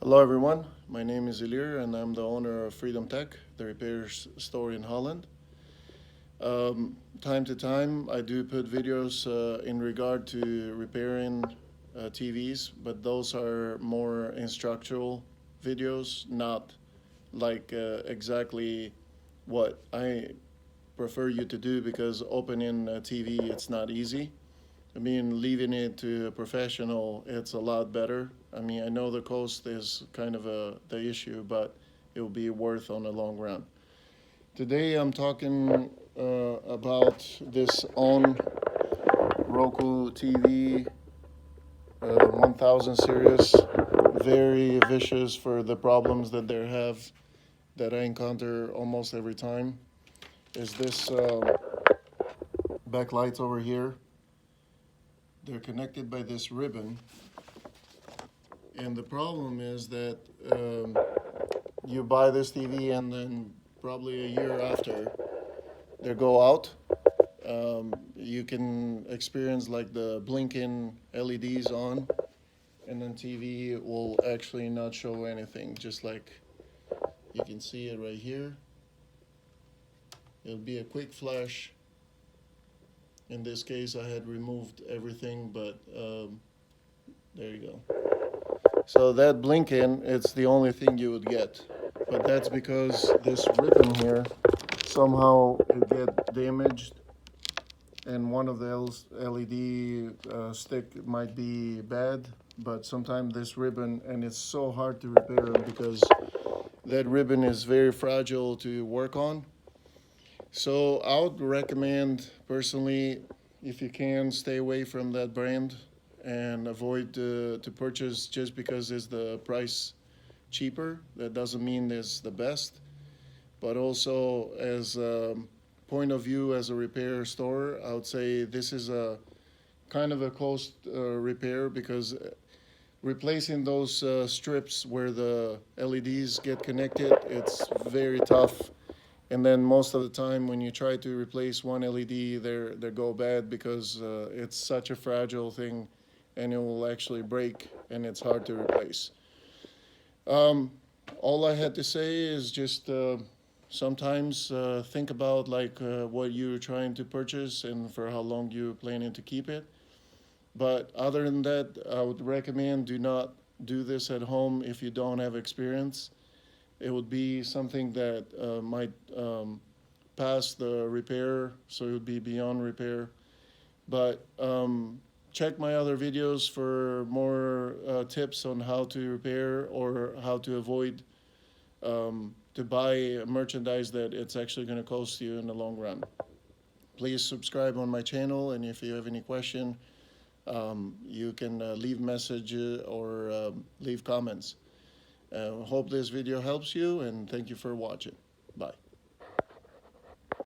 Hello everyone, my name is Ilir and I'm the owner of Freedom Tech, the repair store in Holland. Time to time I do put videos in regard to repairing TVs, but those are more instructional videos, not like exactly what I prefer you to do, because opening a TV, it's not easy. I mean, leaving it to a professional, it's a lot better. I mean, I know the cost is kind of the issue, but it will be worth on the long run. Today I'm talking about this ONN Roku TV 1000 series. Very vicious for the problems that they have, that I encounter almost every time. Is this backlights over here. They're connected by this ribbon. And the problem is that you buy this TV and then probably a year after they go out. You can experience like the blinking LEDs on, and then TV will actually not show anything, just like you can see it right here. It'll be a quick flash. In this case I had removed everything, but there you go. So that blinking, it's the only thing you would get. But that's because this ribbon here, somehow it get damaged, and one of the LED stick might be bad, but sometimes this ribbon, and it's so hard to repair because that ribbon is very fragile to work on. So I would recommend personally, if you can, stay away from that brand and avoid to purchase just because it's the price cheaper. That doesn't mean it's the best, but also as a point of view as a repair store, I would say this is a kind of a cost repair, because replacing those strips where the LEDs get connected, it's very tough. And then most of the time when you try to replace one LED, they go bad because it's such a fragile thing, and it will actually break, and it's hard to replace. All I had to say is just sometimes think about like what you're trying to purchase and for how long you're planning to keep it. But other than that, I would recommend do not do this at home if you don't have experience. It would be something that might pass the repair, so it would be beyond repair. But check my other videos for more tips on how to repair or how to avoid to buy merchandise that it's actually going to cost you in the long run. Please subscribe on my channel, and if you have any question, you can leave message or leave comments. Hope this video helps you, and thank you for watching. Bye.